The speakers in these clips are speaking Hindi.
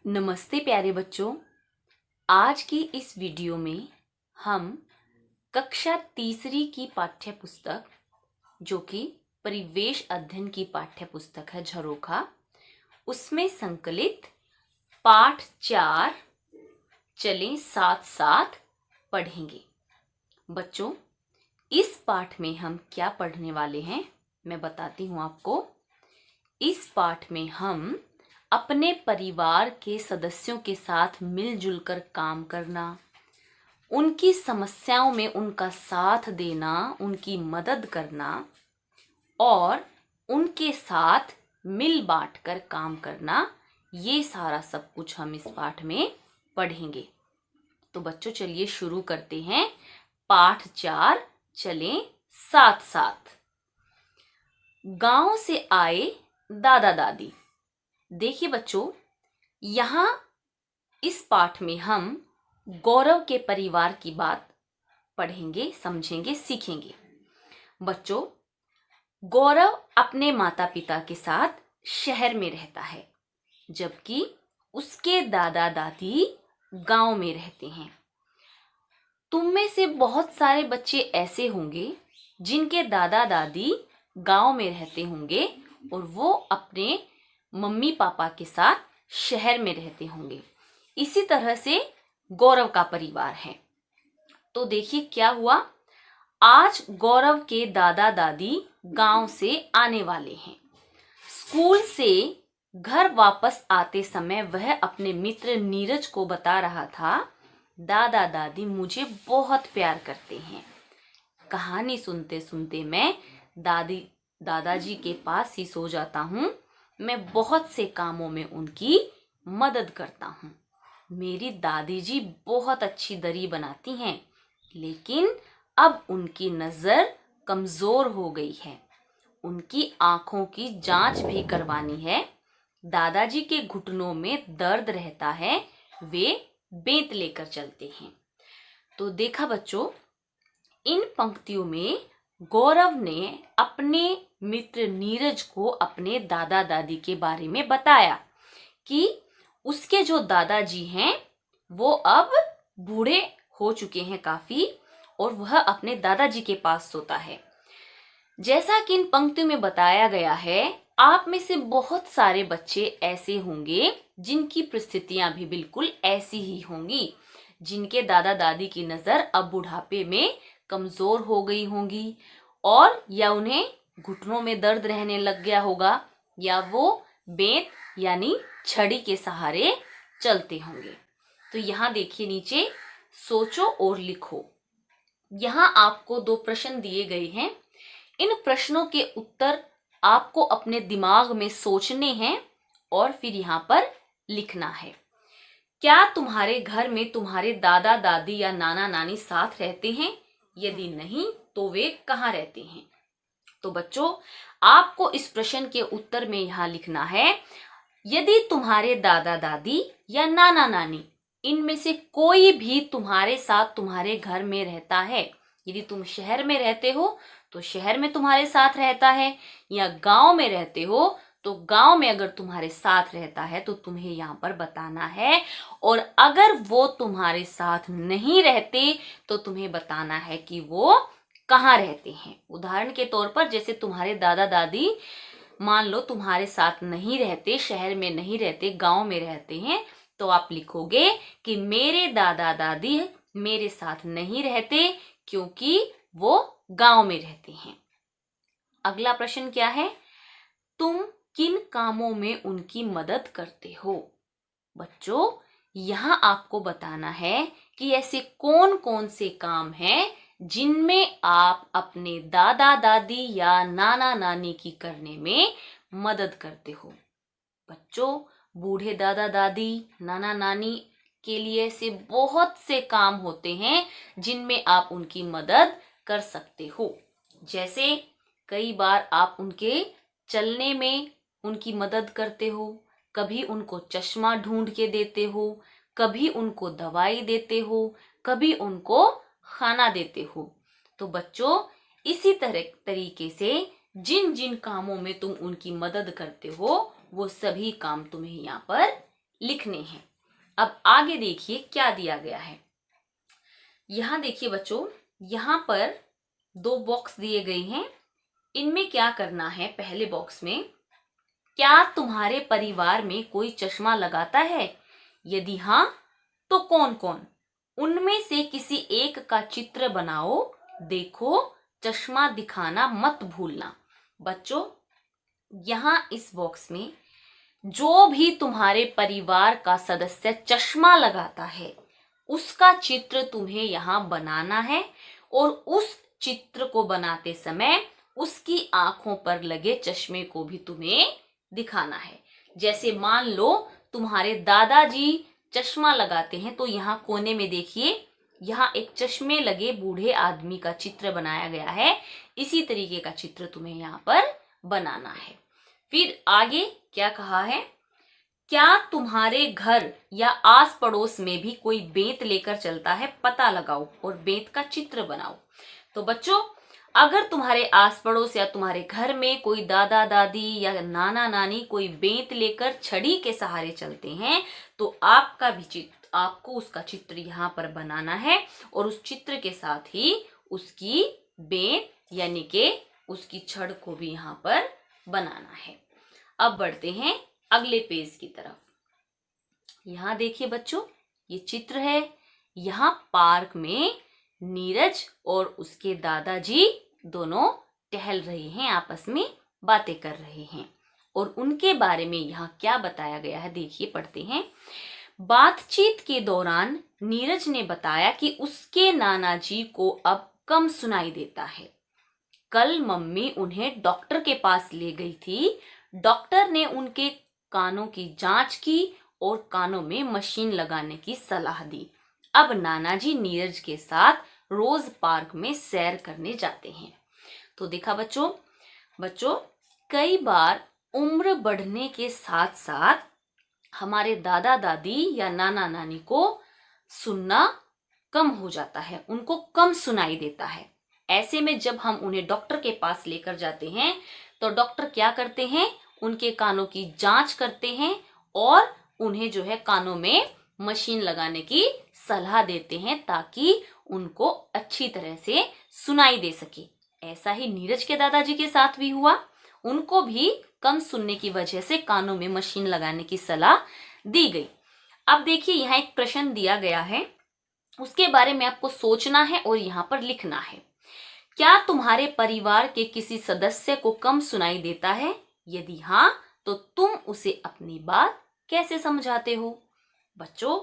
नमस्ते प्यारे बच्चों। आज की इस वीडियो में हम कक्षा तीसरी की पाठ्य पुस्तक जो कि परिवेश अध्ययन की पाठ्य पुस्तक है झरोखा, उसमें संकलित पाठ 4 चलें साथ साथ पढ़ेंगे। बच्चों, इस पाठ में हम क्या पढ़ने वाले हैं मैं बताती हूँ आपको। इस पाठ में हम अपने परिवार के सदस्यों के साथ मिलजुल कर काम करना, उनकी समस्याओं में उनका साथ देना, उनकी मदद करना और उनके साथ मिल बांट कर काम करना, ये सारा सब कुछ हम इस पाठ में पढ़ेंगे। तो बच्चों चलिए शुरू करते हैं। पाठ 4 चलें साथ साथ। गांव से आए दादा दादी। देखिए बच्चों, यहाँ इस पाठ में हम गौरव के परिवार की बात पढ़ेंगे, समझेंगे, सीखेंगे। बच्चों, गौरव अपने माता पिता के साथ शहर में रहता है, जबकि उसके दादा दादी गांव में रहते हैं। तुम में से बहुत सारे बच्चे ऐसे होंगे जिनके दादा दादी गांव में रहते होंगे और वो अपने मम्मी पापा के साथ शहर में रहते होंगे। इसी तरह से गौरव का परिवार है। तो देखिए क्या हुआ। आज गौरव के दादा दादी गांव से आने वाले हैं। स्कूल से घर वापस आते समय वह अपने मित्र नीरज को बता रहा था, दादा दादी मुझे बहुत प्यार करते हैं। कहानी सुनते सुनते मैं दादाजी के पास ही सो जाता हूँ। मैं बहुत से कामों में उनकी मदद करता हूँ। मेरी दादी जी बहुत अच्छी दरी बनाती हैं, लेकिन अब उनकी नज़र कमज़ोर हो गई है। उनकी आँखों की जांच भी करवानी है। दादाजी के घुटनों में दर्द रहता है, वे बेंत लेकर चलते हैं। तो देखा बच्चों, इन पंक्तियों में गौरव ने अपने मित्र नीरज को अपने दादा दादी के बारे में बताया कि उसके जो दादाजी हैं वो अब बूढ़े हो चुके हैं काफी, और वह अपने दादाजी के पास सोता है। जैसा कि इन पंक्तियों में बताया गया है, आप में से बहुत सारे बच्चे ऐसे होंगे जिनकी परिस्थितियां भी बिल्कुल ऐसी ही होंगी, जिनके दादा दादी की नजर अब बुढ़ापे में कमजोर हो गई होंगी, और या उन्हें घुटनों में दर्द रहने लग गया होगा, या वो बेंत यानी छड़ी के सहारे चलते होंगे। तो यहाँ देखिए नीचे, सोचो और लिखो। यहाँ आपको 2 प्रश्न दिए गए हैं। इन प्रश्नों के उत्तर आपको अपने दिमाग में सोचने हैं और फिर यहाँ पर लिखना है। क्या तुम्हारे घर में तुम्हारे दादा दादी या नाना नानी साथ रहते हैं? यदि नहीं तो वे कहाँ रहते हैं? तो बच्चों, आपको इस प्रश्न के उत्तर में यहाँ लिखना है, यदि तुम्हारे दादा दादी या नाना नानी इनमें से कोई भी तुम्हारे साथ तुम्हारे घर में रहता है, यदि तुम शहर में रहते हो तो शहर में तुम्हारे साथ रहता है, या गांव में रहते हो तो गांव में अगर तुम्हारे साथ रहता है तो तुम्हें यहाँ पर बताना है। और अगर वो तुम्हारे साथ नहीं रहते तो तुम्हें बताना है कि वो कहाँ रहते हैं। उदाहरण के तौर पर, जैसे तुम्हारे दादा दादी मान लो तुम्हारे साथ नहीं रहते, शहर में नहीं रहते, गांव में रहते हैं, तो आप लिखोगे कि मेरे दादा दादी मेरे साथ नहीं रहते क्योंकि वो गांव में रहते हैं। अगला प्रश्न क्या है, तुम किन कामों में उनकी मदद करते हो? बच्चों, यहाँ आपको बताना है कि ऐसे कौन कौन से काम हैं जिनमें आप अपने दादा दादी या नाना नानी की करने में मदद करते हो। बच्चों, बूढ़े दादा दादी नाना नानी के लिए ऐसे बहुत से काम होते हैं जिनमें आप उनकी मदद कर सकते हो। जैसे कई बार आप उनके चलने में उनकी मदद करते हो, कभी उनको चश्मा ढूंढ के देते हो, कभी उनको दवाई देते हो, कभी उनको खाना देते हो। तो बच्चों, इसी तरीके से जिन जिन कामों में तुम उनकी मदद करते हो वो सभी काम तुम्हें यहाँ पर लिखने हैं। अब आगे देखिए क्या दिया गया है। यहाँ देखिए बच्चों, यहाँ पर 2 बॉक्स दिए गए हैं। इनमें क्या करना है, पहले बॉक्स में, क्या तुम्हारे परिवार में कोई चश्मा लगाता है? यदि हाँ तो कौन कौन? उनमें से किसी एक का चित्र बनाओ। देखो, चश्मा दिखाना मत भूलना। बच्चों, यहाँ इस बॉक्स में जो भी तुम्हारे परिवार का सदस्य चश्मा लगाता है उसका चित्र तुम्हें यहाँ बनाना है, और उस चित्र को बनाते समय उसकी आंखों पर लगे चश्मे को भी तुम्हें दिखाना है। जैसे मान लो तुम्हारे दादाजी चश्मा लगाते हैं, तो यहाँ कोने में देखिए, यहाँ एक चश्मे लगे बूढ़े आदमी का चित्र बनाया गया है। इसी तरीके का चित्र तुम्हें यहाँ पर बनाना है। फिर आगे क्या कहा है, क्या तुम्हारे घर या आस पड़ोस में भी कोई बेंत लेकर चलता है? पता लगाओ और बेंत का चित्र बनाओ। तो बच्चों, अगर तुम्हारे आस पड़ोस या तुम्हारे घर में कोई दादा दादी या नाना नानी कोई बेंत लेकर छड़ी के सहारे चलते हैं, तो आपको उसका चित्र यहाँ पर बनाना है, और उस चित्र के साथ ही उसकी बेंत यानी कि उसकी छड़ को भी यहाँ पर बनाना है। अब बढ़ते हैं अगले पेज की तरफ। यहाँ देखिए बच्चों, ये चित्र है। यहाँ पार्क में नीरज और उसके दादाजी दोनों टहल रहे हैं, आपस में बातें कर रहे हैं, और उनके बारे में यहाँ क्या बताया गया है देखिए, पढ़ते हैं। बातचीत के दौरान नीरज ने बताया कि उसके नाना जी को अब कम सुनाई देता है। कल मम्मी उन्हें डॉक्टर के पास ले गई थी। डॉक्टर ने उनके कानों की जांच की और कानों में मशीन लगाने की सलाह दी। अब नाना जी नीरज के साथ रोज पार्क में सैर करने जाते हैं। तो देखा बच्चों, कई बार उम्र बढ़ने के साथ साथ हमारे दादा दादी या नाना नानी को सुनना कम हो जाता है, उनको कम सुनाई देता है। ऐसे में जब हम उन्हें डॉक्टर के पास लेकर जाते हैं, तो डॉक्टर क्या करते हैं, उनके कानों की जांच करते हैं और उन्हें जो है कानों में मशीन लगाने की सलाह देते हैं, ताकि उनको अच्छी तरह से सुनाई दे सके। ऐसा ही नीरज के दादाजी के साथ भी हुआ। उनको भी कम सुनने की वजह से कानों में मशीन लगाने की सलाह दी गई। अब देखिए, यहाँ एक प्रश्न दिया गया है, उसके बारे में आपको सोचना है और यहाँ पर लिखना है। क्या तुम्हारे परिवार के किसी सदस्य को कम सुनाई देता है? यदि हाँ, तो तुम उसे अपनी बात कैसे समझाते हो? बच्चों,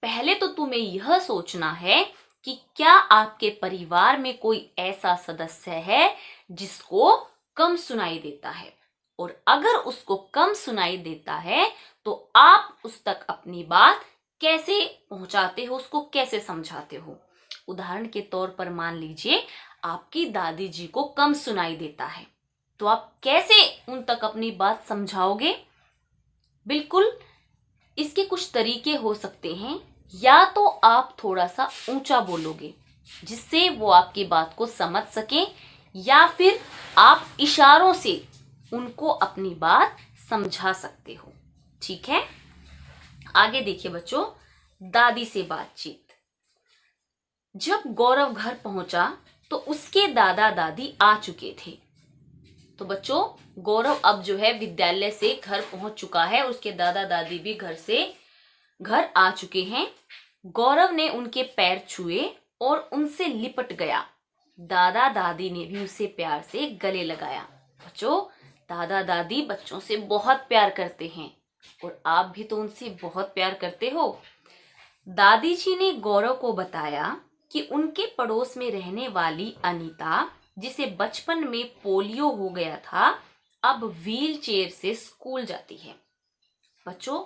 पहले तो तुम्हें यह सोचना है कि क्या आपके परिवार में कोई ऐसा सदस्य है जिसको कम सुनाई देता है, और अगर उसको कम सुनाई देता है तो आप उस तक अपनी बात कैसे पहुंचाते हो, उसको कैसे समझाते हो। उदाहरण के तौर पर मान लीजिए आपकी दादी जी को कम सुनाई देता है, तो आप कैसे उन तक अपनी बात समझाओगे? बिल्कुल, इसके कुछ तरीके हो सकते हैं। या तो आप थोड़ा सा ऊंचा बोलोगे जिससे वो आपकी बात को समझ सके, या फिर आप इशारों से उनको अपनी बात समझा सकते हो। ठीक है, आगे देखिए बच्चों, दादी से बातचीत। जब गौरव घर पहुंचा तो उसके दादा दादी आ चुके थे। तो बच्चों, गौरव अब जो है विद्यालय से घर पहुंच चुका है, उसके दादा दादी भी घर आ चुके हैं। गौरव ने उनके पैर छुए और उनसे लिपट गया। दादा दादी ने भी उसे प्यार से गले लगाया। बच्चों, दादा दादी बच्चों से बहुत प्यार करते हैं, और आप भी तो उनसे बहुत प्यार करते हो। दादी जी ने गौरव को बताया कि उनके पड़ोस में रहने वाली अनीता, जिसे बचपन में पोलियो हो गया था, अब व्हील चेयर से स्कूल जाती है। बच्चों,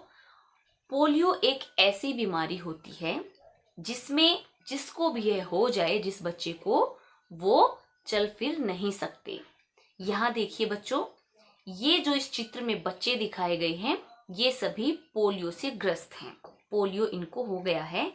पोलियो एक ऐसी बीमारी होती है जिसको भी यह हो जाए, जिस बच्चे को, वो चल फिर नहीं सकते। यहाँ देखिए बच्चों, ये जो इस चित्र में बच्चे दिखाए गए हैं, ये सभी पोलियो से ग्रस्त हैं। पोलियो इनको हो गया है।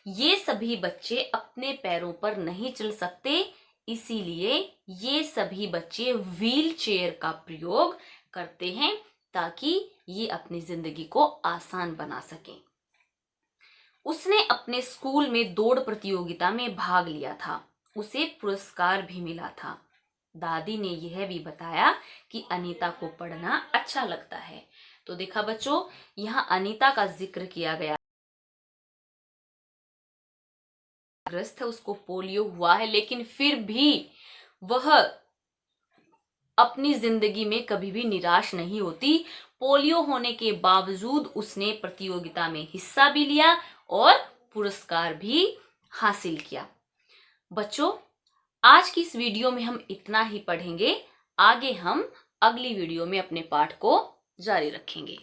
ये सभी बच्चे अपने पैरों पर नहीं चल सकते, इसीलिए ये सभी बच्चे व्हील चेयर का प्रयोग करते हैं, ताकि ये अपनी जिंदगी को आसान बना सके। उसने अपने स्कूल में दौड़ प्रतियोगिता में भाग लिया था, उसे पुरस्कार भी मिला था। दादी ने यह भी बताया कि अनीता को पढ़ना अच्छा लगता है। तो देखा बच्चों, यहाँ अनीता का जिक्र किया गया। ग्रस्त है, उसको पोलियो हुआ है, लेकिन फिर भी वह अपनी जिंदगी में कभी भी निराश नहीं होती। पोलियो होने के बावजूद उसने प्रतियोगिता में हिस्सा भी लिया और पुरस्कार भी हासिल किया। बच्चों, आज की इस वीडियो में हम इतना ही पढ़ेंगे। आगे हम अगली वीडियो में अपने पाठ को जारी रखेंगे।